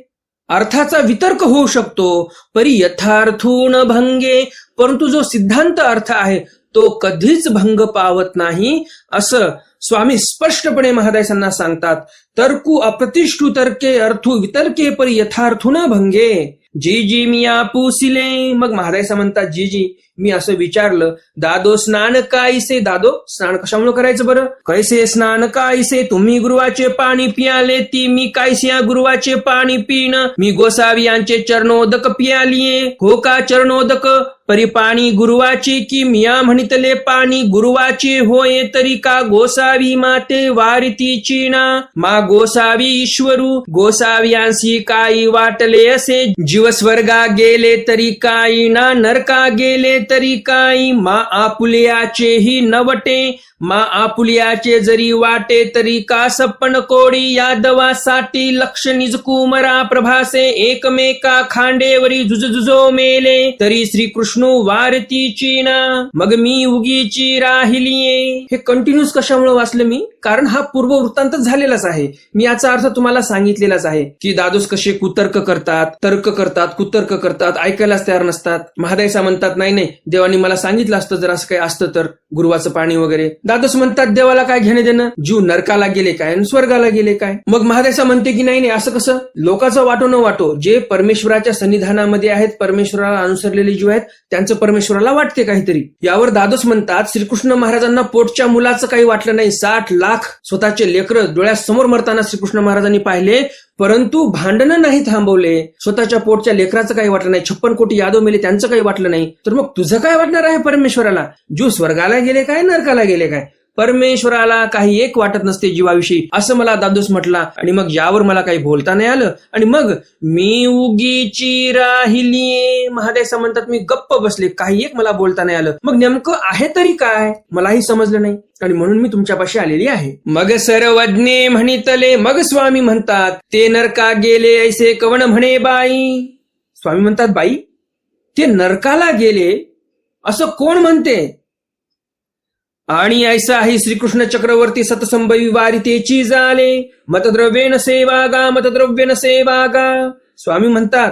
अर्थाचा वितर्क होऊ शकतो. परी यथार्थू न भंगे, परंतु जो सिद्धांत अर्थ आहे तो कधीच भंग पावत नाही, असं स्वामी स्पष्टपणे महादायसांना सांगतात. तर्कू अप्रतिष्ठू तर्के अर्थू वितर्के परी यथार्थू न भंगे. जी मी आपुसिले. मग महादायसा म्हणतात, जी मी असं विचारलं, दादो स्नान कायसे. दादो स्नान कशामुळे करायचं बरं? कैसे स्नान कायसे, तुम्ही गुरुवाचे पाणी पियाले ती मी कायसे या गुरुवाचे पाणी पिण. मी गोसावी यांचे चरणोदक पियालिये. हो का चरणोदक? परी पाणी गुरुवाचे की मिया म्हणितले पाणी गुरुवाचे होय. तरी का गोसावी माते वारितीची ना. मा गोसावी ईश्वरू गोसावियांसी काही वाटले असे. जीव स्वर्गा गेले तरी काही ना, नरका गेले तरी काही. मा आपुलियाचेही नवटे, मा आपुलियाचे जरी वाटे तरी का सप्पन कोडी. यादवासाठी लक्ष निज कुमरा प्रभासे. एकमेका खांडेवरी जुजो मेले. तरी श्रीकृष्ण वारतीची ना. मग मी उगीची राहिलीये. हे कंटिन्यूस कशामुळे वाचलं मी? कारण हा पूर्व वृत्तांतच झालेलाच आहे. मी याचा अर्थ तुम्हाला सांगितलेलाच आहे की दादोस कसे कुतर्क करतात, तर्क करतात, कुतर्क करतात, ऐकायलाच तयार नसतात. महादायसा म्हणतात, नाही देवानी मला सांगितलं असतं जर असं काही असतं तर गुरुवाचं पाणी वगैरे. दादोस म्हणतात, देवाला काय घेणे देणं? जीव नरकाला गेले काय आणि स्वर्गाला गेले काय? मग महादायसा म्हणते की नाही असं कसं? लोकांचं वाटो न वाटो, जे परमेश्वराच्या सन्निधानामध्ये आहेत, परमेश्वराला अनुसरलेले जीव आहेत, त्यांचं परमेश्वराला वाटते काहीतरी. यावर दादोस म्हणतात, श्रीकृष्ण महाराजांना पोटच्या मुलाचं काही वाटलं नाही. 60 लाख स्वतःचे लेकरं डोळ्यासमोर मरताना श्रीकृष्ण महाराजांनी पाहिले, परंतु भांडणं नाही थांबवले. स्वतःच्या पोटच्या लेकराचं काही वाटलं नाही. 56 कोटी यादव मेले त्यांचं काही वाटलं नाही. तर मग तुझं काय वाटणार आहे परमेश्वराला? जीव स्वर्गाला गेले काय, नरकाला गेले काय? परमेश्वराला काही एक वाटत नसते जीवाविषयी, असं मला दादोस म्हटला. आणि मग यावर मला काही बोलता नाही आलं. आणि मग मी उगीची राहिली. महादेसा म्हणतात, मी गप्प बसले, काही एक मला बोलता नाही आलं. मग नेमकं आहे तरी काय मलाही समजलं नाही, आणि म्हणून मी तुमच्यापाशी आलेली आहे. मग सर्वज्ञे म्हणितले. मग स्वामी म्हणतात, ते नरका गेले ऐसे कवण म्हणे बाई. स्वामी म्हणतात, बाई ते नरकाला गेले असं कोण म्हणते? आणि ऐसाही श्रीकृष्ण चक्रवर्ती सतसंभवी वारितेची झाले. मतद्रव्येन सेवागा मतद्रव्येन सेवागा. स्वामी म्हणतात,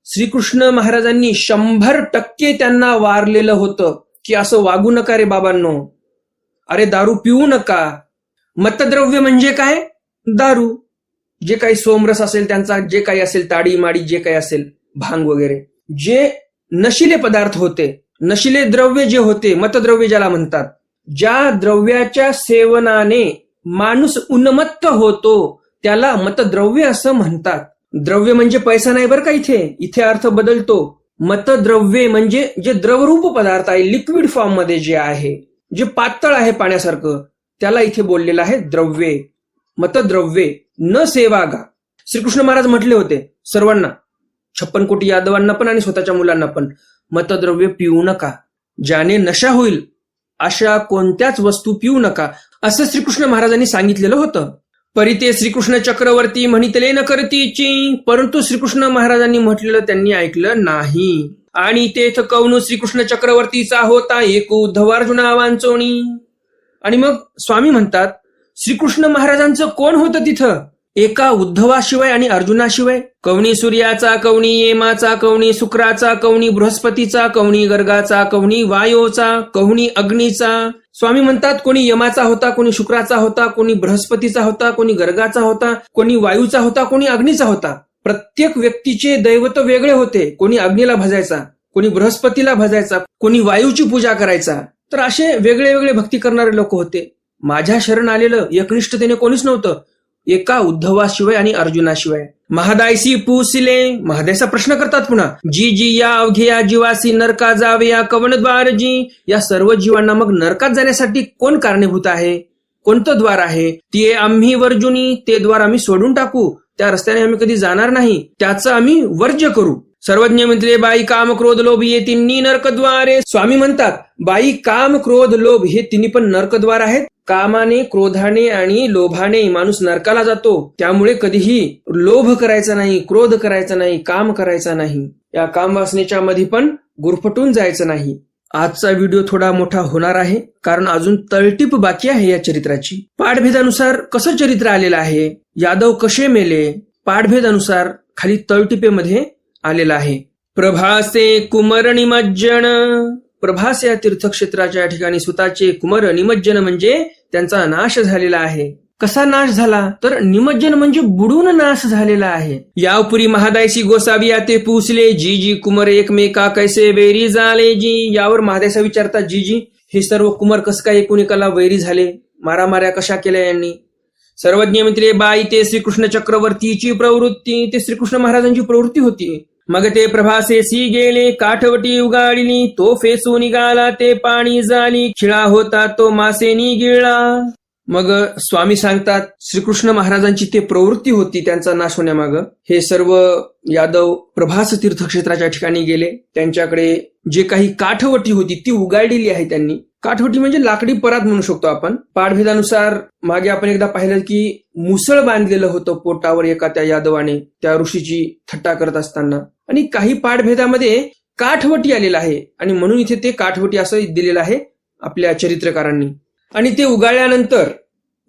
श्रीकृष्ण महाराजांनी 100% त्यांना वारलेलं होतं की असं वागू नका रे बाबांनो, अरे दारू पिऊ नका. मतद्रव्य म्हणजे काय? दारू. जे काही सोमरस असेल त्यांचा, जे काही असेल ताडी माडी, जे काही असेल भांग वगैरे, जे नशिले पदार्थ होते, नशिले द्रव्य जे होते, मतद्रव्य ज्याला म्हणतात. ज्या द्रव्याच्या सेवनाने माणूस उन्मत्त होतो त्याला मतद्रव्य असं म्हणतात. द्रव्य म्हणजे पैसा नाही बरं का, इथे अर्थ बदलतो. मतद्रव्य म्हणजे जे द्रवरूप पदार्थ आहे, लिक्विड फॉर्म मध्ये जे आहे, जे पातळ आहे पाण्यासारखं, त्याला इथे बोललेलं आहे द्रव्ये, मतद्रव्ये. न सेवागा. श्रीकृष्ण महाराज म्हटले होते सर्वांना, 56 कोटी यादवांना पण आणि स्वतःच्या मुलांना पण, मतद्रव्य पिऊ नका. ज्याने नशा होईल अशा कोणत्याच वस्तू पिऊ नका, असं श्रीकृष्ण महाराजांनी सांगितलेलं होतं. परिते श्रीकृष्ण चक्रवर्ती म्हणितले न करतीची. परंतु श्रीकृष्ण महाराजांनी म्हटलेलं त्यांनी ऐकलं नाही. आणि तेथ कौनु श्रीकृष्ण चक्रवर्तीचा होता एक उद्धव अर्जुना वांचोणी. आणि मग स्वामी म्हणतात, श्रीकृष्ण महाराजांचं कोण होतं तिथं? एका उद्धवाशिवाय आणि अर्जुनाशिवाय. कवणी सूर्याचा, कवणी येमाचा, कवणी शुक्राचा, कवणी बृहस्पतीचा, कवणी गर्गाचा, कवणी वायोचा, कवणी अग्नीचा. स्वामी म्हणतात, कोणी यमाचा होता, कोणी शुक्राचा होता, कोणी बृहस्पतीचा होता, कोणी गर्गाचा होता, कोणी वायूचा होता, कोणी अग्नीचा होता. प्रत्येक व्यक्तीचे दैवत वेगळे होते. कोणी अग्नीला भजायचा, कोणी बृहस्पतीला भजायचा, कोणी वायूची पूजा करायचा. तर असे वेगळे वेगळे भक्ती करणारे लोक होते. माझ्या शरण आलेलं एकनिष्ठतेने कोणीच नव्हतं, एका उद्धवाशिवाय आणि अर्जुनाशिवाय. महादायसी पूसिले, महादायचा प्रश्न करतात पुन्हा, जी जी या अवघे जीवासी नरका जावे या कवनद्वार जी, या सर्व जीवांना मग नरकात जाण्यासाठी कोण कारणीभूत आहे, कोणतं द्वार आहे? ते आम्ही वर्जुनी, ते द्वार आम्ही सोडून टाकू, त्या रस्त्याने आम्ही कधी जाणार नाही, त्याचं आम्ही वर्ज्य करू. सर्वज्ञ म्हणते बाई काम क्रोध लोभ ये तिन्ही नरकद्वारे. स्वामी म्हणतात बाई काम क्रोध लोभ हे तिन्ही पण नरकद्वार आहेत. कामाने, क्रोधाने आणि लोभाने माणूस नरकाला जातो. त्यामुळे कधीही लोभ करायचा नाही, क्रोध करायचा नाही, काम करायचा नाही. या काम वासनेच्या मध्ये पण गुरफटून जायचं नाही. आजचा व्हिडिओ थोडा मोठा होणार आहे, कारण अजून तळटीप बाकी आहे या चरित्राची. पाठभेदानुसार कसं चरित्र आलेलं आहे, यादव कसे मेले, पाठभेदानुसार खाली तळटीपेमध्ये आलेला आहे. प्रभासे कुमर निमज्जन. प्रभास या तीर्थक्षेत्राच्या ठिकाणी स्वतःचे कुमर निमज्जन म्हणजे त्यांचा नाश झालेला आहे. कसा नाश झाला तर निमज्जन म्हणजे बुडून नाश झालेला आहे. यापुरी महादायसी गोसाविया ते पुसले, जी जी कुमर एकमेका कैसे वैरी झाले जी. यावर महादायसा विचारतात, जी जी हे सर्व कुमार कस काय एकूण वैरी झाले, मारामाऱ्या कशा केल्या यांनी. सर्वज्ञ मित्रे बाई ते श्रीकृष्ण चक्रवर्तीची प्रवृत्ती, ते श्रीकृष्ण महाराजांची प्रवृत्ती होती. मग ते प्रभासेसी गेले, काठवटी उगाळली, तो फेसू निघाला, ते पाणी झाली, खिळा होता तो मासेनी गिळला. मग स्वामी सांगतात श्रीकृष्ण महाराजांची ते प्रवृत्ती होती, त्यांचा नाश होण्यामागं. हे सर्व यादव प्रभास तीर्थक्षेत्राच्या ठिकाणी गेले. त्यांच्याकडे जे काही काठवटी होती ती उगाळलेली आहे त्यांनी. काठवटी म्हणजे लाकडी परात म्हणू शकतो आपण. पाठभेदानुसार मागे आपण एकदा पाहिलं की मुसळ बांधलेलं होतं पोटावर एका त्या यादवाने, त्या ऋषीची थट्टा करत असताना. आणि काही पाठभेदामध्ये काठवटी आलेला आहे आणि म्हणून इथे ते काठवटी असं दिलेलं आहे आपल्या चरित्रकारांनी. आणि ते उगाळल्यानंतर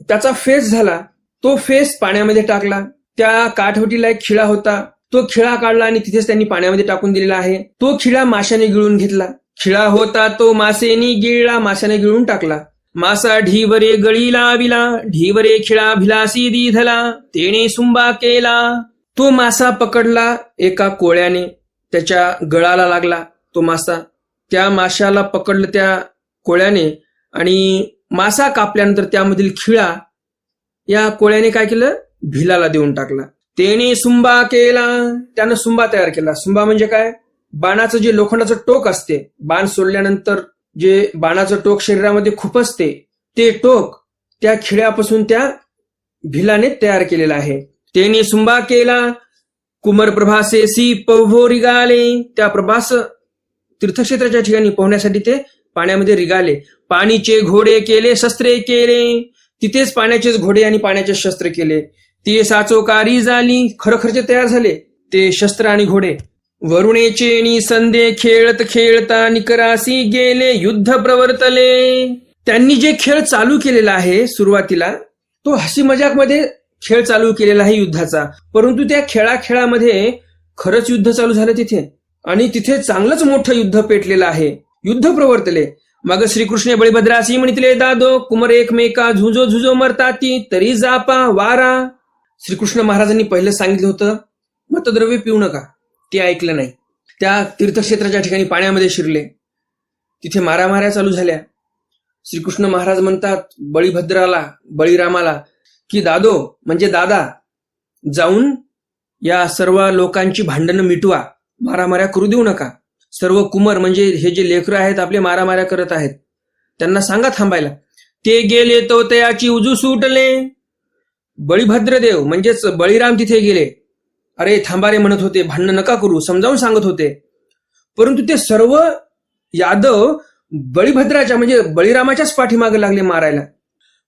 त्याचा फेस झाला, तो फेस पाण्यामध्ये टाकला. त्या काठवटीला एक खिळा होता, तो खिळा काढला आणि तिथेच त्यांनी पाण्यामध्ये टाकून दिलेला आहे. तो खिळा माशाने गिळून घेतला. खिळा होता तो मासेनी गिळला, माशाने गिळून टाकला. मासा ढीवरे गळी लाविला, ढीवरे खिळा भिलासी दिधला, तेने सुंबा केला. तो मासा पकडला एका कोळ्याने, त्याच्या गळाला लागला तो मासा. त्या माशाला पकडलं त्या कोळ्याने आणि मासा कापल्यानंतर त्यामधील खिळा या कोळ्याने काय केलं, भिलाला देऊन टाकला. तेने सुंबा केला, त्यानं सुंबा तयार केला. सुंबा म्हणजे काय, बाणाचं जे लोखंडाचं टोक असते, बाण सोडल्यानंतर जे बाणाचं टोक शरीरामध्ये खूप असते, ते टोक त्या खिळ्यापासून त्या भिलाने तयार केलेलं आहे. तेने सुंबा केला. कुमर प्रभासेसी पवभो रिगाले. त्या प्रभास तीर्थक्षेत्राच्या ठिकाणी पोहण्यासाठी ते पाण्यामध्ये रिगाले. पाणीचे घोडे केले, शस्त्रे केले. तिथेच पाण्याचेच घोडे आणि पाण्याचे शस्त्र केले. ते साचोकारी झाली, खरोखरचे तयार झाले ते शस्त्र आणि घोडे. वरुणेचे नि संधे खेळत खेळता निकरासी गेले, युद्ध प्रवर्तले. त्यांनी जे खेळ चालू केलेला आहे सुरुवातीला, तो हसी मजाक मध्ये खेळ चालू केलेला आहे युद्धाचा, परंतु त्या खेळामध्ये खरंच युद्ध चालू झालं तिथे, आणि तिथे चांगलंच मोठं युद्ध पेटलेलं आहे. युद्ध प्रवर्तले. मग श्रीकृष्ण बळीभद्रासी म्हणितले, दादो कुमर एकमेका झुंजो झुंजो मरताती तरी जापा वारा. श्रीकृष्ण महाराजांनी पहिलं सांगितलं होतं मतद्रव्य पिऊ नका, ते ऐकलं नाही. त्या तीर्थक्षेत्राच्या ठिकाणी पाण्यामध्ये शिरले, तिथे मारामाऱ्या चालू झाल्या. श्रीकृष्ण महाराज म्हणतात बळीरामाला की दादो म्हणजे दादा, जाऊन या सर्व लोकांची भांडणं मिटवा, मारामाऱ्या करू देऊ नका. सर्व कुमर म्हणजे हे जे लेकरं आहेत आपले मारामाऱ्या करत आहेत, त्यांना सांगा थांबायला. ते गेले तो तयाची उजू सुटले. बळीभद्रदेव म्हणजेच बळीराम तिथे गेले. अरे थांबा रे म्हणत होते, भांडण नका करू, समजावून सांगत होते. परंतु ते सर्व यादव बळीभद्राच्या म्हणजे बळीरामाच्याच पाठीमागे लागले मारायला.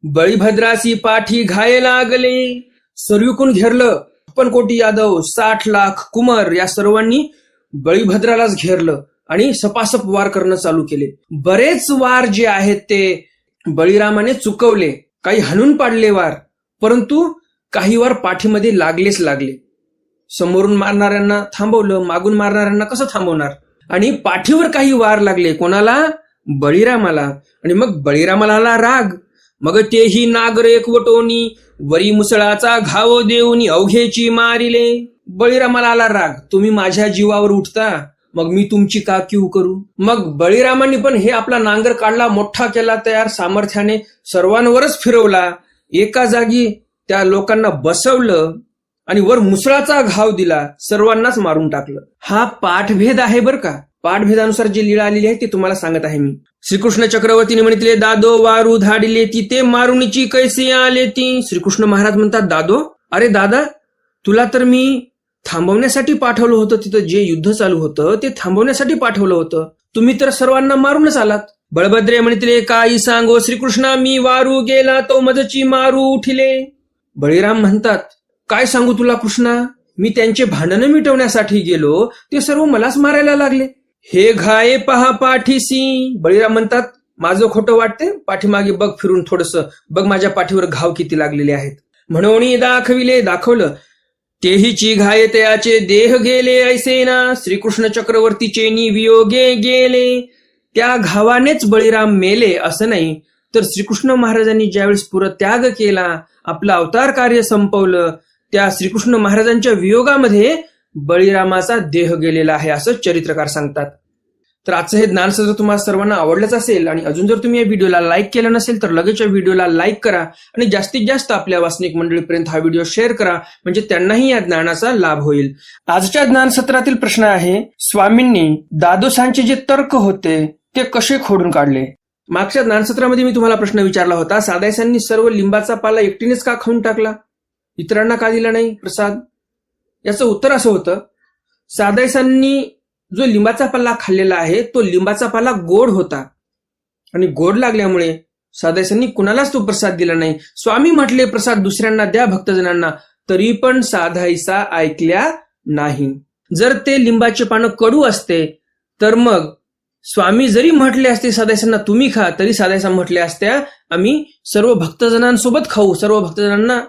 बळीभद्रासी पाठी घाये लागले. सर्वीकडून घेरलं. 56 कोटी यादव, 60 लाख कुमर या सर्वांनी बळीभद्रालाच घेरलं आणि सपासप वार करणं चालू केले. बरेच वार जे आहेत ते बळीरामाने चुकवले, काही हाणून पाडले वार, परंतु काही वार पाठीमध्ये लागलेच लागले. समोरून मारणाऱ्यांना थांबवलं, मागून मारणाऱ्यांना कसं थांबवणार. आणि पाठीवर काही वार लागले, कोणाला, बळीरामाला. आणि मग बळीरामाला आला राग. मग तेही नागर एकवटोनी वरी मुसळाचा घाव देऊनी अवघेची मारिले. बळीरामाला आला राग, तुम्ही माझ्या जीवावर उठता, मग मी तुमची का क्यू करू. मग बळीरामांनी पण हे आपला नांगर काढला, मोठा केला तयार, सामर्थ्याने सर्वांवरच फिरवला, एका जागी त्या लोकांना बसवलं आणि वर मुसळाचा घाव दिला, सर्वांनाच मारून टाकलं. हा पाठभेद आहे बरं का. पाठभेदानुसार जी लीळा आलेली आहे ती तुम्हाला सांगत आहे मी. श्रीकृष्ण चक्रवर्तीने म्हणितले, दादो वारू धाडिले ती ते मारुनीची कैसे आले ती. श्रीकृष्ण महाराज म्हणतात, दादो, अरे दादा, तुला तर मी थांबवण्यासाठी पाठवलं होतं. तिथं जे युद्ध चालू होतं ते थांबवण्यासाठी पाठवलं होतं. तुम्ही तर सर्वांना मारूनच आलात. बळभद्रे म्हणितले, काही सांगो श्रीकृष्णा, मी वारू गेला तो मजची मारू उठिले. बळीराम म्हणतात, काय सांगू तुला कृष्णा, मी त्यांचे भांडण मिटवण्यासाठी गेलो, ते सर्व मलाच मारायला लागले. हे घाये पहा पाठीसी. बळीराम म्हणतात, माझं खोटं वाटते, पाठीमागे बघ फिरून थोडंसं, बघ माझ्या पाठीवर घाव किती लागलेले आहेत. म्हणून दाखवलं, तेहीची घाये तयाचे देह गेले ऐसेना. श्रीकृष्ण चक्रवर्तीचे वियोगे गेले. त्या घावानेच बळीराम मेले असं नाही, तर श्रीकृष्ण महाराजांनी ज्यावेळेस पुरं त्याग केला, आपलं अवतार कार्य संपवलं, त्या श्रीकृष्ण महाराजांच्या वियोगामध्ये बळीरामाचा देह गेलेला आहे असं चरित्रकार सांगतात. तर आजचं हे ज्ञानसत्र तुम्हाला सर्वांना आवडलंच असेल आणि अजून जर तुम्ही या व्हिडिओला लाईक केलं नसेल तर लगेच या व्हिडिओला लाईक करा आणि जास्तीत जास्त आपल्या वासनिक मंडळीपर्यंत हा व्हिडिओ शेअर करा, म्हणजे त्यांनाही या ज्ञानाचा लाभ होईल. आजच्या ज्ञानसत्रातील प्रश्न आहे, स्वामींनी दादोसांचे जे तर्क होते ते कसे खोडून काढले. मागच्या ज्ञानसत्रामध्ये मी तुम्हाला प्रश्न विचारला होता, सादाईसांनी सर्व लिंबाचा पाला एकटीनेच का खाऊन टाकला, इतरांना का दिला नाही प्रसाद. याचं उत्तर असं होतं, सादाईसांनी जो लिंबाचा पाला खाल्लेला आहे तो लिंबाचा पाला गोड होता आणि गोड लागल्यामुळे सादाईसांनी कुणालाच तो प्रसाद दिला नाही. स्वामी म्हटले प्रसाद दुसऱ्यांना द्या, भक्तजनांना, तरी पण साधाईसा ऐकल्या नाही. जर ते लिंबाचे पानं कडू असते तर मग स्वामी जरी म्हटले असते सादाईसांना तुम्ही खा, तरी सादाईसा म्हटल्या असत्या आम्ही सर्व भक्तजनांसोबत खाऊ, सर्व भक्तजनांना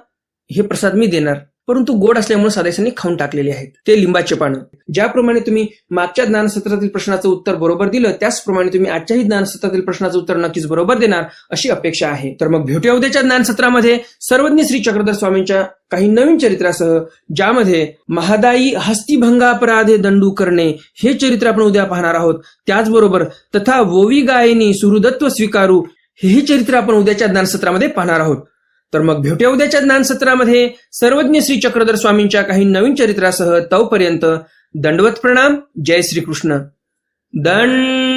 हे प्रसाद मी देणार. परंतु गोड असल्यामुळे सादाईसांनी खाऊन टाकलेले आहेत ते लिंबाचे पानं. ज्याप्रमाणे तुम्ही मागच्या ज्ञानसत्रातील प्रश्नाचं उत्तर बरोबर दिलं, त्याचप्रमाणे तुम्ही आजच्याही ज्ञानसत्रातील प्रश्नाचं उत्तर नक्कीच बरोबर देणार अशी अपेक्षा आहे. तर मग भेटूया उद्याच्या ज्ञानसत्रामध्ये सर्वज्ञ श्री चक्रधर स्वामींच्या काही नवीन चरित्रासह, ज्यामध्ये महादायी हस्तिभंगापराधे दंडू करणे हे चरित्र आपण उद्या पाहणार आहोत. त्याचबरोबर तथा वोवी गायनी सुहृदत्व स्वीकारू हेही चरित्र आपण उद्याच्या ज्ञानसत्रामध्ये पाहणार आहोत. तर मग भेटूया उद्याच्या ज्ञानसत्रामध्ये सर्वज्ञ श्री चक्रधर स्वामींच्या काही नवीन चरित्रासह. तोपर्यंत दंडवत प्रणाम. जय श्रीकृष्ण. दंड